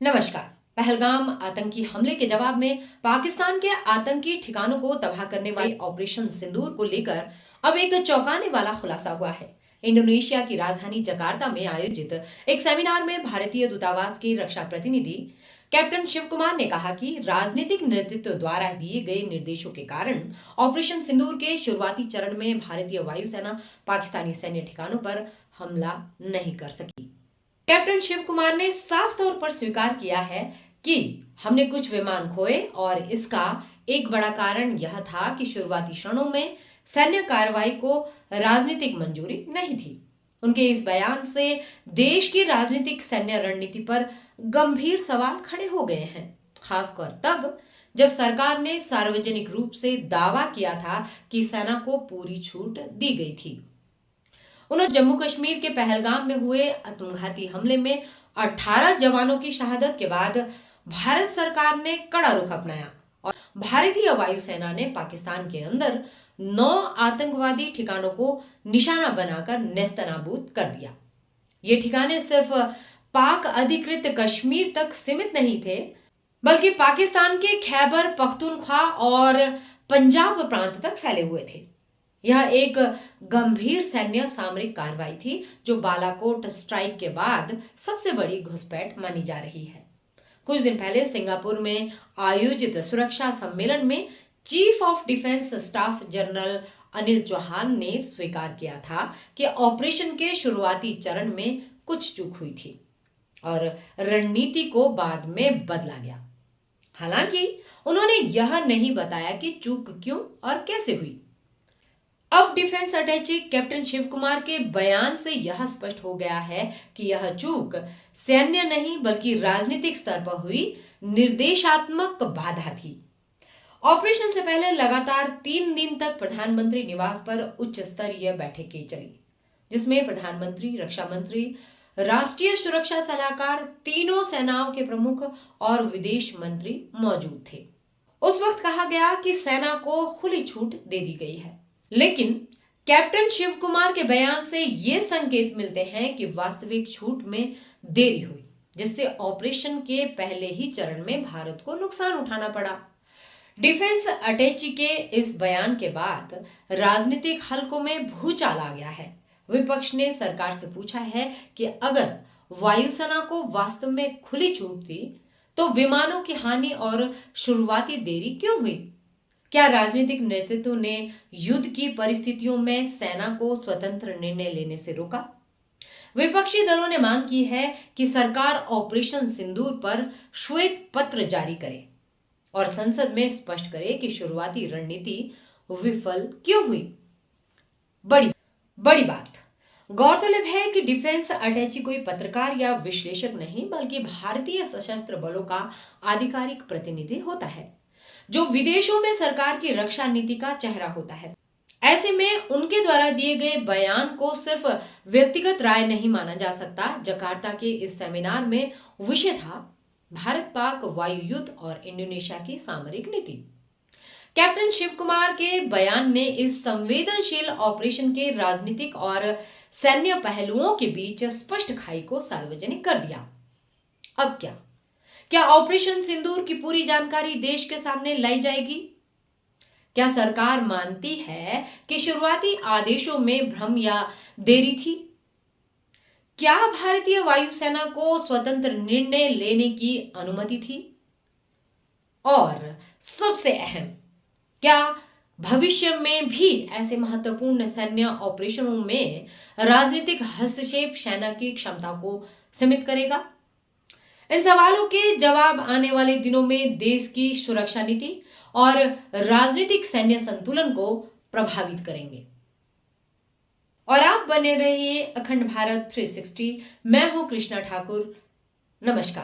नमस्कार। पहलगाम आतंकी हमले के जवाब में पाकिस्तान के आतंकी ठिकानों को तबाह करने वाले ऑपरेशन सिंदूर को लेकर अब एक चौंकाने वाला खुलासा हुआ है। इंडोनेशिया की राजधानी जकार्ता में आयोजित एक सेमिनार में भारतीय दूतावास के रक्षा प्रतिनिधि कैप्टन शिव कुमार ने कहा कि राजनीतिक नेतृत्व द्वारा दिए गए निर्देशों के कारण ऑपरेशन सिंदूर के शुरुआती चरण में भारतीय वायुसेना पाकिस्तानी सैन्य ठिकानों पर हमला नहीं कर सकी। कैप्टन शिव कुमार ने साफ तौर पर स्वीकार किया है कि हमने कुछ विमान खोए और इसका एक बड़ा कारण यह था कि शुरुआती क्षणों में सैन्य कार्रवाई को राजनीतिक मंजूरी नहीं थी। उनके इस बयान से देश की राजनीतिक सैन्य रणनीति पर गंभीर सवाल खड़े हो गए हैं, खासकर तब जब सरकार ने सार्वजनिक रूप से दावा किया था कि सेना को पूरी छूट दी गई थी। उन्होंने जम्मू कश्मीर के पहलगाम में हुए आत्मघाती हमले में 18 जवानों की शहादत के बाद भारत सरकार ने कड़ा रुख अपनाया और भारतीय वायुसेना ने पाकिस्तान के अंदर 9 आतंकवादी ठिकानों को निशाना बनाकर नेस्तनाबूद कर दिया। ये ठिकाने सिर्फ पाक अधिकृत कश्मीर तक सीमित नहीं थे, बल्कि पाकिस्तान के खैबर पख्तूनख्वा और पंजाब प्रांत तक फैले हुए थे। यह एक गंभीर सैन्य सामरिक कार्रवाई थी जो बालाकोट स्ट्राइक के बाद सबसे बड़ी घुसपैठ मानी जा रही है। कुछ दिन पहले सिंगापुर में आयोजित सुरक्षा सम्मेलन में chief of defence staff general Anil Chauhan ने स्वीकार किया था कि ऑपरेशन के शुरुआती चरण में कुछ चूक हुई थी और रणनीति को बाद में बदला गया। हालांकि उन्होंने यह नहीं बताया कि चूक क्यों और कैसे हुई। अब डिफेंस अटैची कैप्टन शिव कुमार के बयान से यह स्पष्ट हो गया है कि यह चूक सैन्य नहीं बल्कि राजनीतिक स्तर पर हुई निर्देशात्मक बाधा थी। ऑपरेशन से पहले लगातार 3 दिन तक प्रधानमंत्री निवास पर उच्च स्तरीय बैठकें चली, जिसमें प्रधानमंत्री, रक्षा मंत्री, राष्ट्रीय सुरक्षा सलाहकार, तीनों सेनाओं के प्रमुख और विदेश मंत्री मौजूद थे। उस वक्त कहा गया कि सेना को खुली छूट दे दी गई है, लेकिन कैप्टन शिव कुमार के बयान से ये संकेत मिलते हैं कि वास्तविक छूट में देरी हुई, जिससे ऑपरेशन के पहले ही चरण में भारत को नुकसान उठाना पड़ा। डिफेंस अटैची के इस बयान के बाद राजनीतिक हलकों में भूचाल आ गया है। विपक्ष ने सरकार से पूछा है कि अगर वायुसेना को वास्तव में खुली छूट थी तो विमानों की हानि और शुरुआती देरी क्यों हुई? क्या राजनीतिक नेतृत्व ने युद्ध की परिस्थितियों में सेना को स्वतंत्र निर्णय लेने से रोका? विपक्षी दलों ने मांग की है कि सरकार ऑपरेशन सिंदूर पर श्वेत पत्र जारी करे और संसद में स्पष्ट करे कि शुरुआती रणनीति विफल क्यों हुई। बड़ी बात गौरतलब है कि डिफेंस अटैची कोई पत्रकार या विश्लेषक नहीं बल्कि भारतीय सशस्त्र बलों का आधिकारिक प्रतिनिधि होता है, जो विदेशों में सरकार की रक्षा नीति का चेहरा होता है। ऐसे में उनके द्वारा दिए गए बयान को सिर्फ व्यक्तिगत राय नहीं माना जा सकता। जकार्ता के इस सेमिनार में विषय था भारत पाक वायु युद्ध और इंडोनेशिया की सामरिक नीति। कैप्टन शिव कुमार के बयान ने इस संवेदनशील ऑपरेशन के राजनीतिक और सैन्य पहलुओं के बीच स्पष्ट खाई को सार्वजनिक कर दिया। अब क्या ऑपरेशन सिंदूर की पूरी जानकारी देश के सामने लाई जाएगी? क्या सरकार मानती है कि शुरुआती आदेशों में भ्रम या देरी थी? क्या भारतीय वायुसेना को स्वतंत्र निर्णय लेने की अनुमति थी? और सबसे अहम, क्या भविष्य में भी ऐसे महत्वपूर्ण सैन्य ऑपरेशनों में राजनीतिक हस्तक्षेप सेना की क्षमता को सीमित करेगा? इन सवालों के जवाब आने वाले दिनों में देश की सुरक्षा नीति और राजनीतिक सैन्य संतुलन को प्रभावित करेंगे। और आप बने रहिए अखंड भारत 360। मैं हूं कृष्णा ठाकुर। नमस्कार।